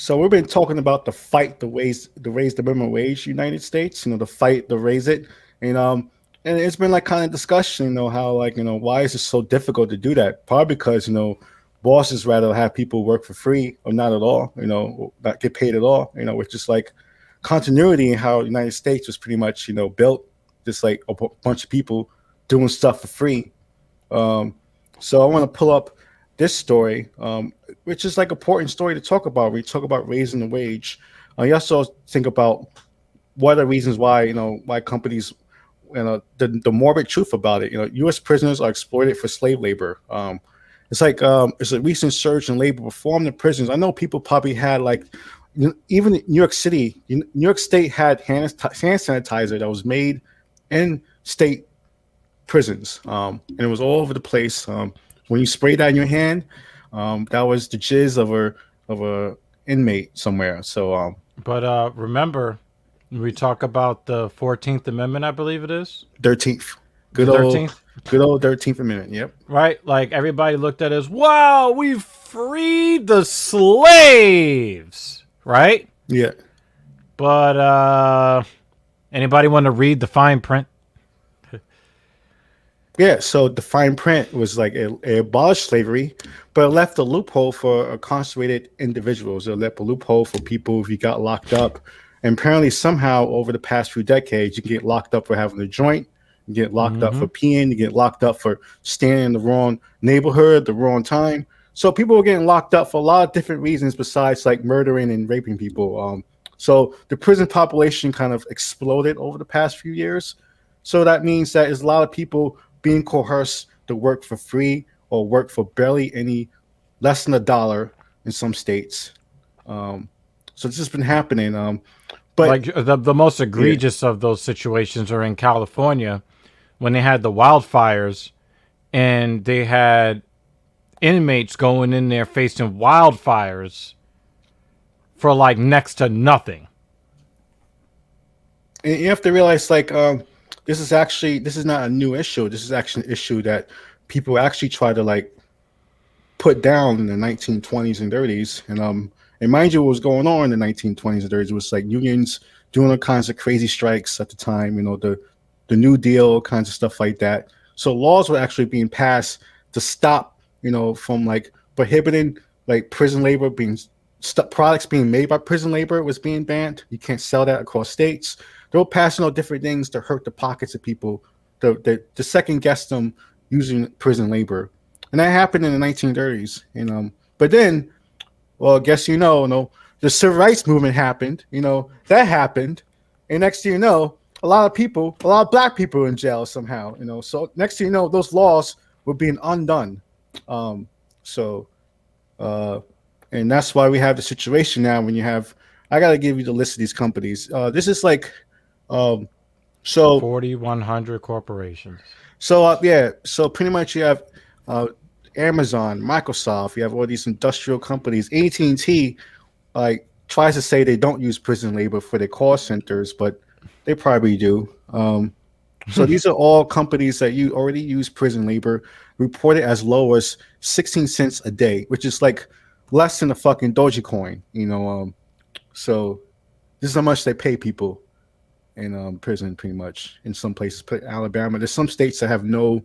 So we've been talking about the fight to raise the minimum wage, United States. The fight to raise it, and and it's been like kind of discussion. How like why is it so difficult to do that? Probably because bosses rather have people work for free or not at all. Not get paid at all. Which is like continuity in how the United States was pretty much built, just like a bunch of people doing stuff for free. Um, so I want to pull up this story, which is like an important story to talk about. We talk about raising the wage. You also think about what are the reasons why why companies, the morbid truth about it. U.S. prisoners are exploited for slave labor. It's like it's a recent surge in labor performed in prisons. I know people probably had like even New York City, New York State had hand sanitizer that was made in state prisons, and it was all over the place. When you spray that in your hand, that was the jizz of a inmate somewhere. So But remember, we talk about the 14th Amendment, I believe it is. 13th, good The old 13th, good old 13th Amendment. Yep. right? Like everybody looked at it as, wow, we freed the slaves, right? Yeah. But anybody want to read the fine print? Yeah, so the fine print was like it abolished slavery, but it left a loophole for incarcerated individuals. It left a loophole for people if you got locked up. And apparently, somehow, over the past few decades, you can get locked up for having a joint, you get locked up Mm-hmm. for peeing, you get locked up for standing in the wrong neighborhood, the wrong time. So people were getting locked up for a lot of different reasons besides like murdering and raping people. So the prison population kind of exploded over the past few years. So that means that there's a lot of people being coerced to work for free or work for barely any less than $1 in some states. Um, so this has been happening. But Like the most yeah, egregious of those situations are in California when they had the wildfires and they had inmates going in there facing wildfires for like next to nothing. and you have to realize like this is not a new issue. This is actually an issue that people actually try to like put down in the 1920s and 30s. And mind you, what was going on in the 1920s and 30s was like unions doing all kinds of crazy strikes at the time. The New Deal kinds of stuff like that. So laws were actually being passed to stop from like prohibiting like prison labor being products being made by prison labor was being banned. You can't sell that across states. They were passing on different things to hurt the pockets of people, to second guess them using prison labor, and that happened in the 1930s. But then, well, I guess the civil rights movement happened. That happened, and next thing you know, a lot of black people were in jail somehow. So next thing you know, those laws were being undone. Um, so, uh, and that's why we have the situation now. When you have, I got to give you the list of these companies. This is like, um, so 4,100 corporations. yeah, so pretty much you have uh, Amazon, Microsoft. You have all these industrial companies. AT&T like tries to say they don't use prison labor for their call centers, but they probably do. So these are all companies that you already use prison labor, reported as low as 16 cents a day, which is like less than a fucking Dogecoin. So this is how much they pay people in prison, pretty much in some places. Alabama, there's some states that have no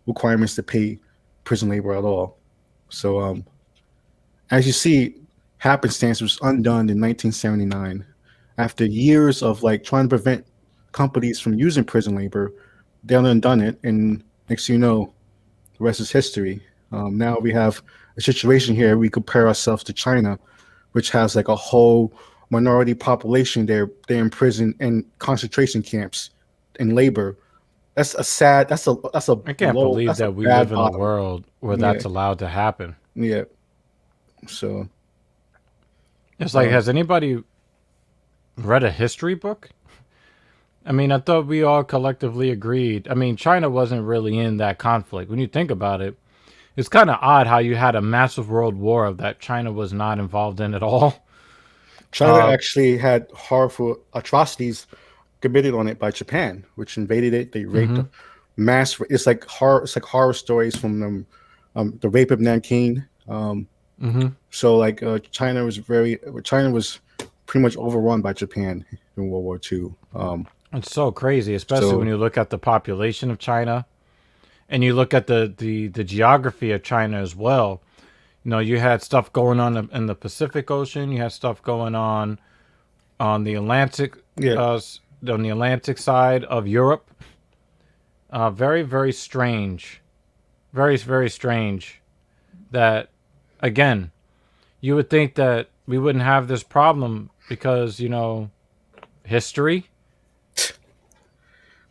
requirements to pay prison labor at all. So as you see, happenstance was undone in 1979 after years of like trying to prevent companies from using prison labor. They undone it, and next thing you know, the rest is history. Now we have a situation here. We compare ourselves to China, which has like a whole minority population. They're in prison and concentration camps in labor. That's a sad. That's a I can't low. believe That's a that we bad live in a bottom. world where Yeah, that's allowed to happen. yeah. So It's like, um, has anybody read a history book? I mean, I thought we all collectively agreed. I mean, China wasn't really in that conflict. When you think about it, it's kind of odd how you had a massive world war that China was not involved in at all. China actually had horrible atrocities committed on it by Japan, which invaded it. They raped Hmm. mass. It's like horror. It's like horror stories from them. The rape of Nanking. Hmm. So like China was pretty much overrun by Japan in World War II. It's so crazy, especially when So you look at the population of China and you look at the geography of China as well. You know, you had stuff going on in the Pacific Ocean. You had stuff going on the Atlantic, yeah, on the Atlantic side of Europe. Very, very strange. Very, very strange. That again, you would think that we wouldn't have this problem because history.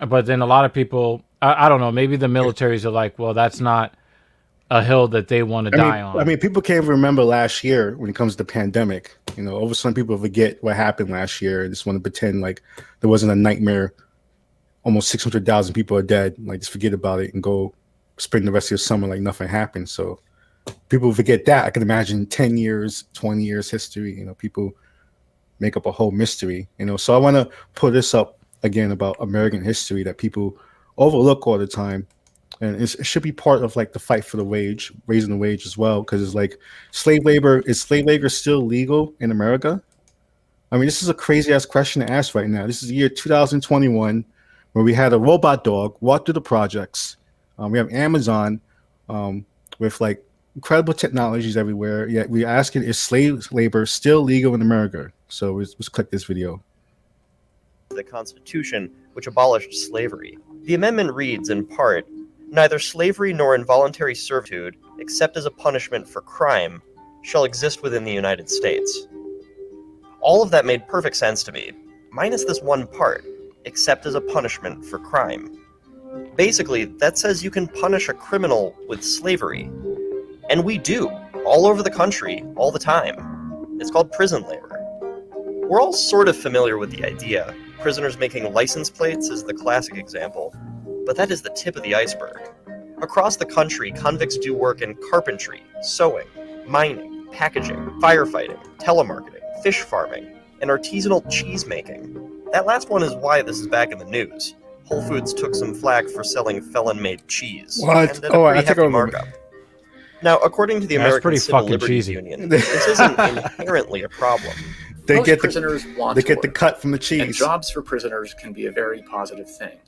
But then a lot of people, I don't know, maybe the militaries are like, well, that's not a hill that they want to die I on. mean, people can't even remember last year when it comes to the pandemic. You know, over some people forget what happened last year and just want to pretend like there wasn't a nightmare. Almost 600,000 people are dead. Like, just forget about it and go spend the rest of your summer like nothing happened. So people forget that. I can imagine 10 years, 20 years history. You know, people make up a whole mystery. You know, so I want to put this up again about American history that people overlook all the time, and it should be part of like the fight for the wage, raising the wage as well, because it's like slave labor. Is slave labor still legal in America? I mean, this is a crazy ass question to ask right now. This is the year 2021, where we had a robot dog walk through the projects. We have Amazon with like incredible technologies everywhere. Yet we're asking, is slave labor still legal in America? So let's click this video. The Constitution, which abolished slavery. The amendment reads, in part, neither slavery nor involuntary servitude, except as a punishment for crime, shall exist within the United States. All of that made perfect sense to me, minus this one part, except as a punishment for crime. Basically, that says you can punish a criminal with slavery. And we do, all over the country, all the time. It's called prison labor. We're all sort of familiar with the idea. Prisoners making license plates is the classic example, but that is the tip of the iceberg. Across the country, convicts do work in carpentry, sewing, mining, packaging, firefighting, telemarketing, fish farming, and artisanal cheese making. That last one is why this is back in the news. Whole Foods took some flack for selling felon-made cheese, What? and at Oh, a I pretty think I hefty remember. markup. Now, according to the That's American pretty Civil fucking Liberties cheesy. Union, this isn't inherently a problem. They Most get prisoners want they to get the work, cut from the and cheese. jobs for prisoners can be a very positive thing.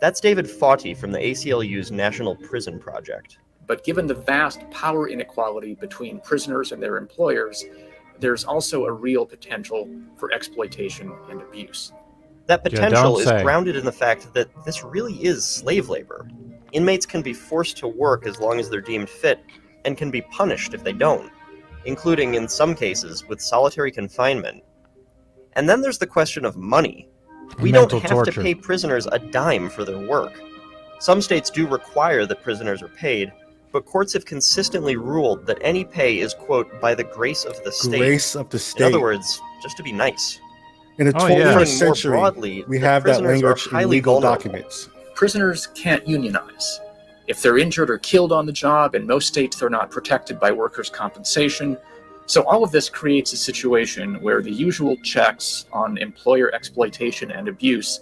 That's David Fauti from the ACLU's National Prison Project. But given the vast power inequality between prisoners and their employers, there's also a real potential for exploitation and abuse. That potential don't is say. grounded in the fact that this really is slave labor. Inmates can be forced to work as long as they're deemed fit, and can be punished if they don't, including, in some cases, with solitary confinement. And then there's the question of money. We Mental don't have torture. to pay prisoners a dime for their work. Some states do require that prisoners are paid, but courts have consistently ruled that any pay is, quote, by the grace of the state. Grace of the state. In other words, just to be nice. In the Oh, yeah. 21st More century, broadly, we that have that prisoners are language in highly legal vulnerable. documents. Prisoners can't unionize. If they're injured or killed on the job, in most states they're not protected by workers' compensation. So all of this creates a situation where the usual checks on employer exploitation and abuse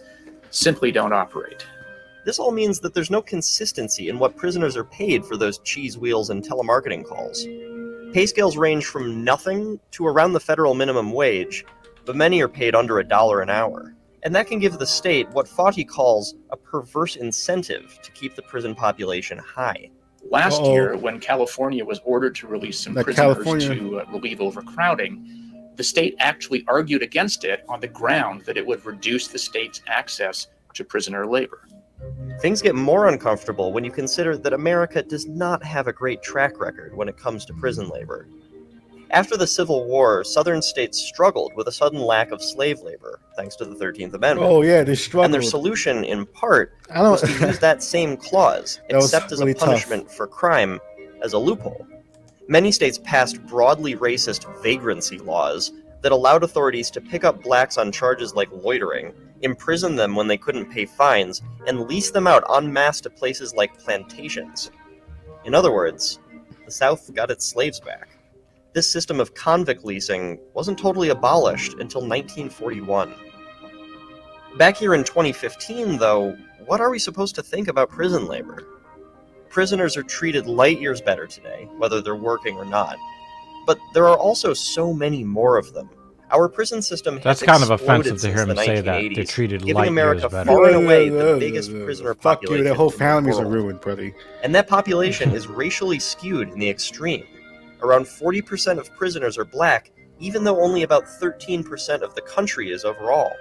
simply don't operate. This all means that there's no consistency in what prisoners are paid for those cheese wheels and telemarketing calls. Pay scales range from nothing to around the federal minimum wage, but many are paid under $1 an hour. And that can give the state what Fauti calls a perverse incentive to keep the prison population high. Last year, when California was ordered to release some Like prisoners California- to relieve overcrowding, the state actually argued against it on the ground that it would reduce the state's access to prisoner labor. Things get more uncomfortable when you consider that America does not have a great track record when it comes to prison labor. After the Civil War, southern states struggled with a sudden lack of slave labor, thanks to the 13th Amendment. Oh yeah, they And their struggled. solution, in part, I was don't. to use that same clause, That was except as really a tough. punishment for crime, as a loophole. Many states passed broadly racist vagrancy laws that allowed authorities to pick up blacks on charges like loitering, imprison them when they couldn't pay fines, and lease them out en masse to places like plantations. In other words, the South got its slaves back. This system of convict leasing wasn't totally abolished until 1941. Back here in 2015, though, what are we supposed to think about prison labor? Prisoners are treated light years better today, whether they're working or not. But there are also so many more of them. Our prison system has That's kind of exploded offensive to since hear the him say that. They're 1980s, treated giving light America years better. far and away the biggest prisoner Fuck you, population their whole in the families are world. ruined, buddy. And that population is racially skewed in the extreme. Around 40% of prisoners are black, even though only about 13% of the country is overall.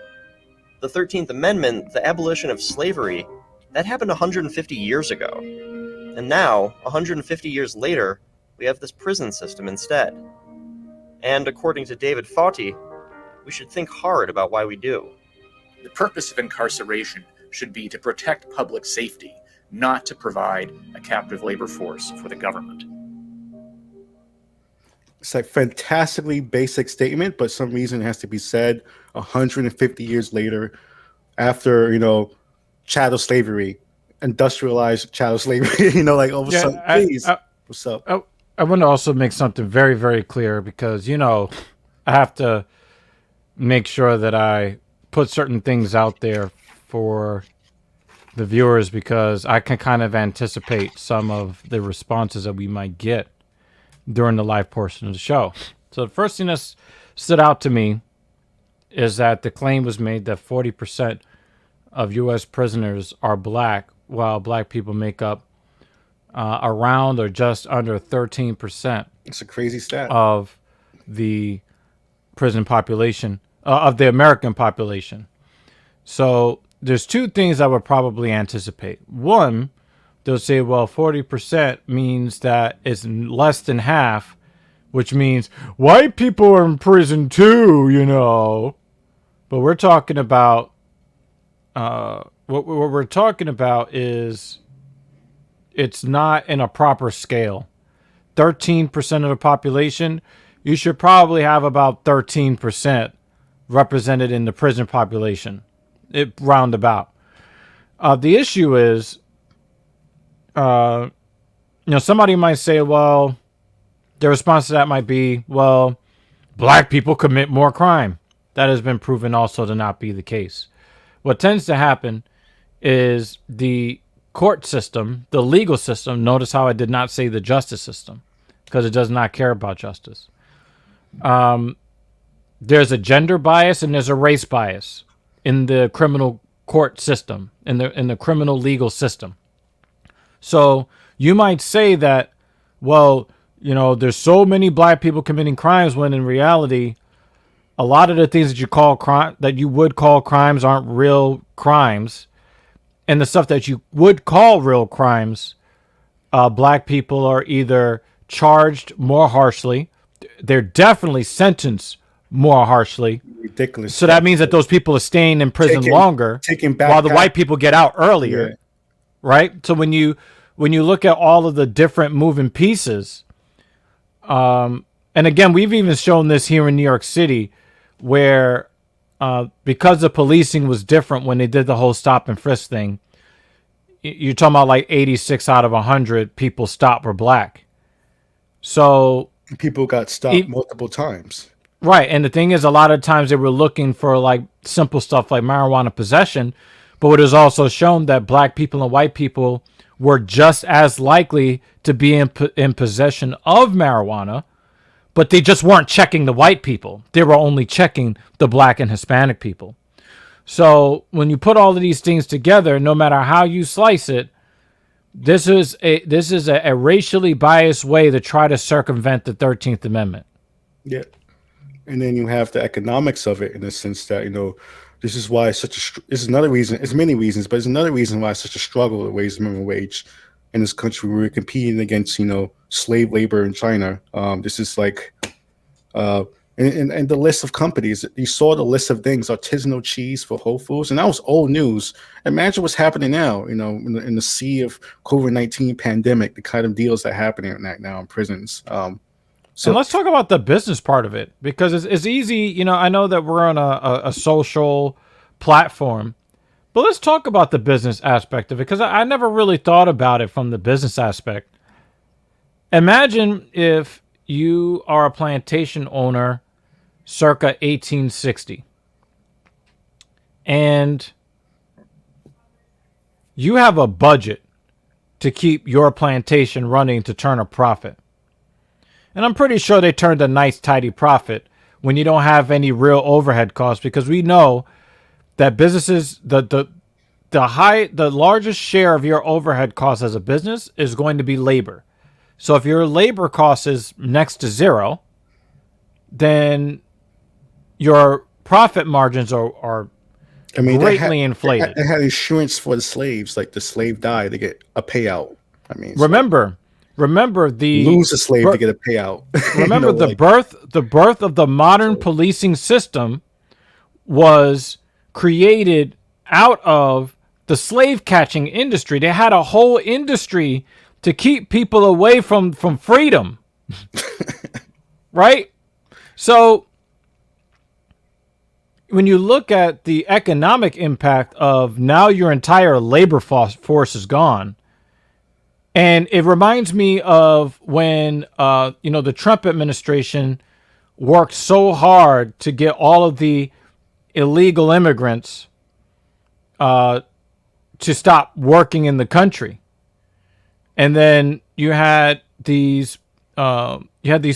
The 13th Amendment, the abolition of slavery, that happened 150 years ago. And now, 150 years later, we have this prison system instead. And according to David Fauti, we should think hard about why we do. The purpose of incarceration should be to protect public safety, not to provide a captive labor force for the government. It's like fantastically basic statement, but some reason it has to be said 150 years later, after chattel slavery, industrialized chattel slavery. Like all of a sudden, please, what's up? I want to also make something very, very clear because I have to make sure that I put certain things out there for the viewers because I can kind of anticipate some of the responses that we might get during the live portion of the show. So the first thing that stood out to me is that the claim was made that 40% of U.S. prisoners are black, while black people make up around or just under 13%. It's a crazy stat of the prison population, of the American population. So there's two things I would probably anticipate. One, they'll say, well, 40% means that it's less than half, which means white people are in prison too, But we're talking about, what we're talking about is it's not in a proper scale. 13% of the population, you should probably have about 13% represented in the prison population, roundabout. The issue is, somebody might say, well, the response to that might be, well, black people commit more crime. That has been proven also to not be the case. What tends to happen is the court system, the legal system, notice how I did not say the justice system, because it does not care about justice. There's a gender bias and there's a race bias in the criminal court system, in the criminal legal system. So you might say that, well, there's so many black people committing crimes, when in reality, a lot of the things that you would call crimes aren't real crimes, and the stuff that you would call real crimes, black people are either charged more harshly, they're definitely sentenced more harshly. Ridiculous. So that means that those people are staying in prison longer, while the white people get out earlier, right? So when you look at all of the different moving pieces, and again, we've even shown this here in New York City, where because the policing was different when they did the whole stop and frisk thing, you're talking about like 86 out of 100 people stopped were black. So people got stopped multiple times. Right. And the thing is, a lot of times they were looking for like simple stuff like marijuana possession. But it is also shown that black people and white people were just as likely to be in possession of marijuana, but they just weren't checking the white people. They were only checking the black and Hispanic people. So when you put all of these things together, no matter how you slice it, this is a racially biased way to try to circumvent the 13th Amendment. Yeah. And then you have the economics of it, in the sense that, this is why this is another reason. It's many reasons, but it's another reason why it's such a struggle to raise the minimum wage in this country. We're competing against, slave labor in China. This is like, and the list of companies. You saw the list of things: artisanal cheese for Whole Foods, and that was old news. Imagine what's happening now. In the sea of COVID-19 pandemic, the kind of deals that are happening right now in prisons. So let's talk about the business part of it, because it's easy. I know that we're on a social platform, but let's talk about the business aspect of it, because I never really thought about it from the business aspect. Imagine if you are a plantation owner circa 1860 and you have a budget to keep your plantation running to turn a profit. And I'm pretty sure they turned a nice, tidy profit when you don't have any real overhead costs, because we know that businesses, the largest share of your overhead costs as a business is going to be labor. So if your labor cost is next to zero, then your profit margins are I mean, greatly inflated. They had insurance for the slaves. Like the slave died, they get a payout. I mean, remember the lose a slave to get a payout. Remember the birth of the modern policing system was created out of the slave catching industry. They had a whole industry to keep people away from freedom. Right? So when you look at the economic impact of now your entire labor force is gone, and it reminds me of when the Trump administration worked so hard to get all of the illegal immigrants to stop working in the country, and then you had these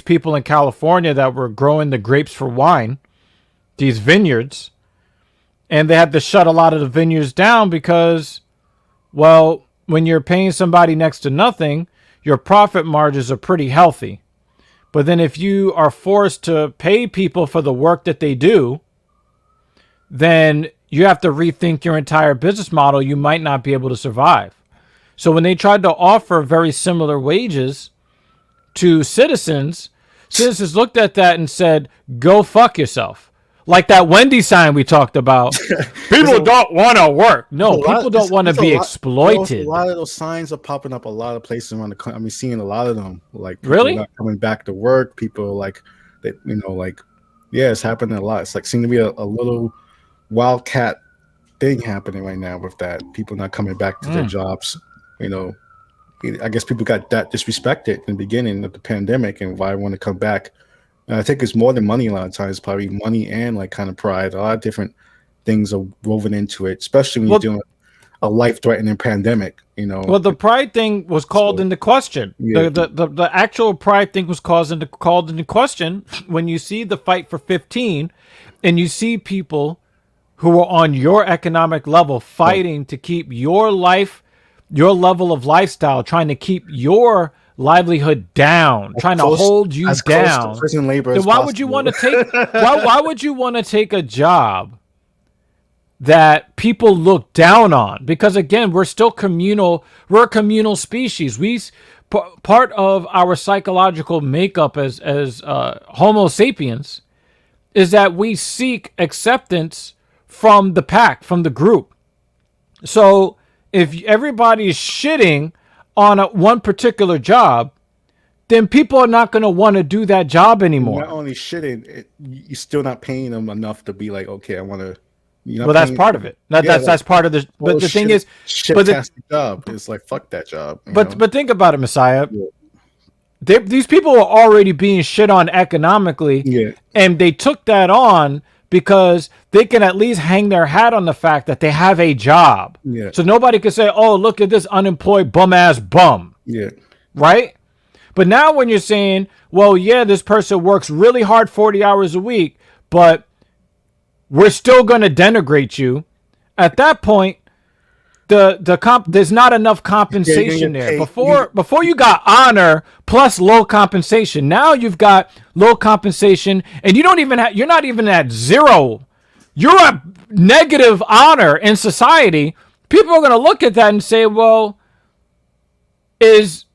people in California that were growing the grapes for wine, these vineyards, and they had to shut a lot of the vineyards down because, well, when you're paying somebody next to nothing, your profit margins are pretty healthy. But then if you are forced to pay people for the work that they do, then you have to rethink your entire business model. You might not be able to survive. So when they tried to offer very similar wages to citizens looked at that and said, go fuck yourself. Like that Wendy sign we talked about. People don't want to work. No, people don't want to be exploited. A lot of those signs are popping up a lot of places around the country. I mean, seeing a lot of them. Like really not coming back to work. People like that. Yeah, it's happening a lot. It's like seem to be a little wildcat thing happening right now with that. People not coming back to their jobs. I guess people got that disrespected in the beginning of the pandemic, and why want to come back. And I think it's more than money a lot of times, probably money and like kind of pride. A lot of different things are woven into it, especially when you're doing a life-threatening pandemic, Well, the pride thing was called into question. Yeah. The actual pride thing was called into question when you see the fight for 15 and you see people who are on your economic level fighting to keep your life, your level of lifestyle, trying to keep your livelihood down, trying to hold you down. Prison labor then why would you want to take why would you want to take a job that people look down on? Because again, we're still communal. We're a communal species. Part of our psychological makeup as Homo sapiens is that we seek acceptance from the pack, from the group. So if everybody is shitting on one particular job, then people are not going to want to do that job anymore. Not only shitting, you're still not paying them enough to be like, okay, I want to. Well, that's part of it. That's part of the. But the thing is, the job is like fuck that job. But think about it, Messiah. Yeah. These people are already being shit on economically, and they took that on because they can at least hang their hat on the fact that they have a job. Yeah. So nobody can say, "Oh, look at this unemployed bum-ass bum." Yeah. Right? But now when you're saying, "Well, yeah, this person works really hard 40 hours a week, but we're still going to denigrate you," at that point, there's not enough compensation there. Before you got honor plus low compensation. Now you've got low compensation, and you're not even at zero. You're at negative honor in society. People are going to look at that and say, "Well, is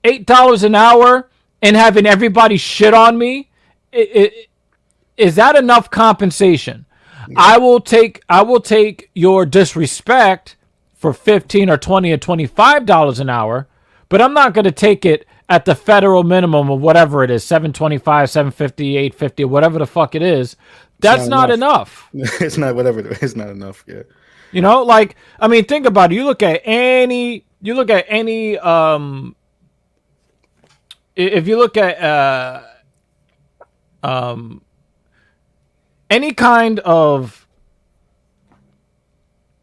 $8 an hour and having everybody shit on me, is that enough compensation?" Yeah. I will take your disrespect for $15 or $20 or $25 an hour, but I'm not going to take it at the federal minimum of whatever it is, $725, $750, $850, whatever the fuck it is. That's not enough. It's not whatever it is. It's not enough. Yeah. Think about it. You look at any if you look at any kind of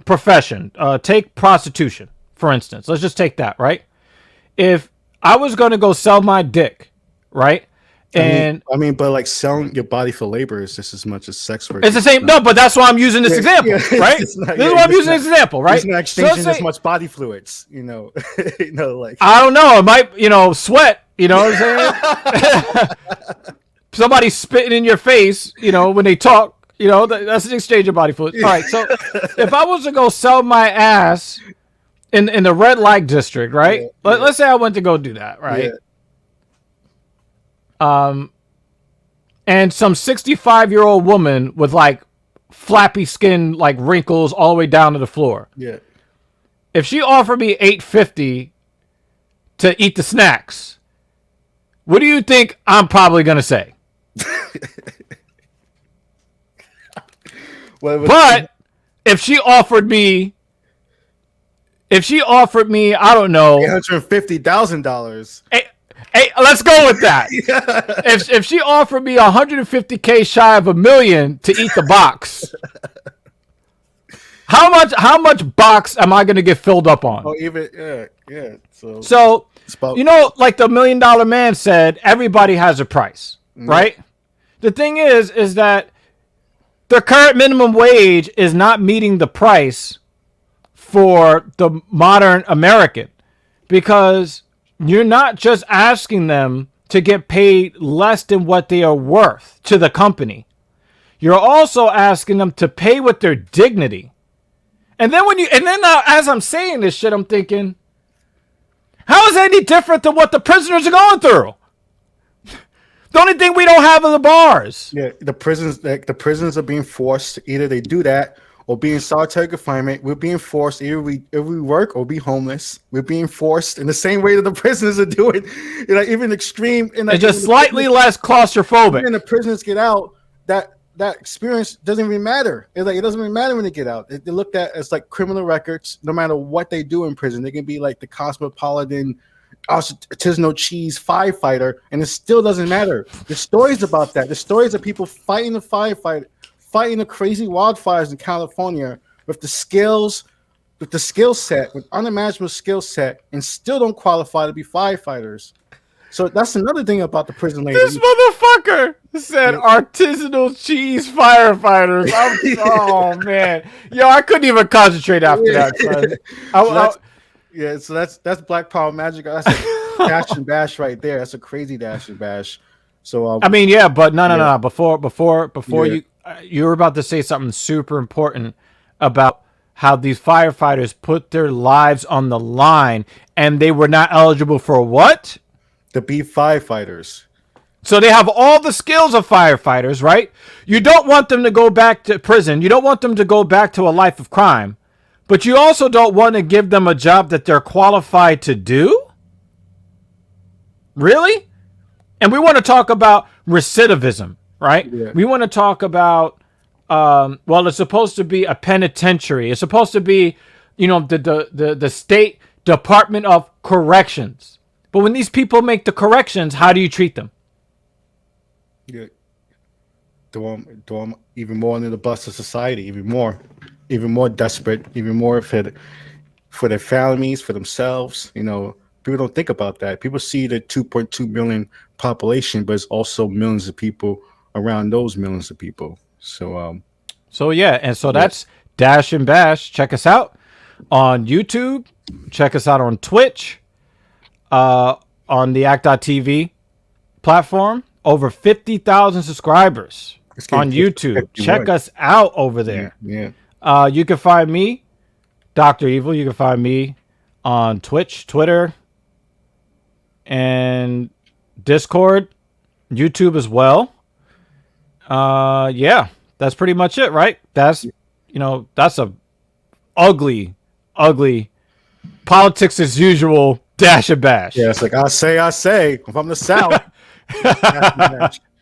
profession, take prostitution, for instance. Let's just take that, right? If I was going to go sell my dick, right? And but like selling your body for labor is just as much as sex work. it's the same. No, but that's why I'm using this example, right? This is why I'm using this example, right? It's not exchanging as much body fluids, like I don't know. It might, sweat. You know what I'm saying? Somebody spitting in your face, when they talk. That's an exchange of body fluid. All right. So if I was to go sell my ass in the red light district, right? Let's say I went to go do that, right? And some 65-year-old woman with like flappy skin, like wrinkles all the way down to the floor. Yeah. If she offered me $8.50 to eat the snacks, what do you think I'm probably gonna say? But if she offered me, I don't know, $850,000. Hey, let's go with that. If she offered me $150K shy of $1 million to eat the box, how much box am I going to get filled up on? Oh, even yeah. So like the $1 Million Man said, everybody has a price, right? The thing is that the current minimum wage is not meeting the price for the modern American, because you're not just asking them to get paid less than what they are worth to the company. You're also asking them to pay with their dignity. And then as I'm saying this shit, I'm thinking, how is that any different than what the prisoners are going through? The only thing we don't have are the bars. Yeah, the prisons are being forced. Either they do that or be in solitary confinement. We're being forced. Either we work or be homeless. We're being forced in the same way that the prisoners are doing. Even extreme. It's just slightly less claustrophobic. When the prisoners get out, that experience doesn't even matter. It doesn't even matter when they get out. They're looked at as like criminal records. No matter what they do in prison, they can be like the cosmopolitan artisanal cheese firefighter, and it still doesn't matter. The stories about that, the stories of people fighting the crazy wildfires in California with the skill set, with unimaginable skill set, and still don't qualify to be firefighters. So that's another thing about the prison labor. This motherfucker said artisanal cheese firefighters. Oh man, I couldn't even concentrate after that, son. So that's Black Power magic. That's a dash and bash right there. That's a crazy dash and bash. So but no. Before you were about to say something super important about how these firefighters put their lives on the line, and they were not eligible for what? To be firefighters. So they have all the skills of firefighters, right? You don't want them to go back to prison. You don't want them to go back to a life of crime. But you also don't want to give them a job that they're qualified to do? Really? And we want to talk about recidivism, right? Yeah. We want to talk about, it's supposed to be a penitentiary. It's supposed to be, the State Department of Corrections. But when these people make the corrections, how do you treat them? Yeah. Throw them even more into the bus of society, even more desperate, even more for their families, for themselves. People don't think about that. People see the 2.2 million population, but it's also millions of people around those millions of people. So that's Dash and Bash. Check us out on YouTube. Check us out on Twitch, on the act.tv platform. Over 50,000 subscribers on YouTube. Check us out over there. Yeah. You can find me, Dr. Evil. You can find me on Twitch, Twitter, and Discord, YouTube as well. That's pretty much it, right? That's a ugly politics as usual dash and bash. Yeah, it's like I say, I'm from the South.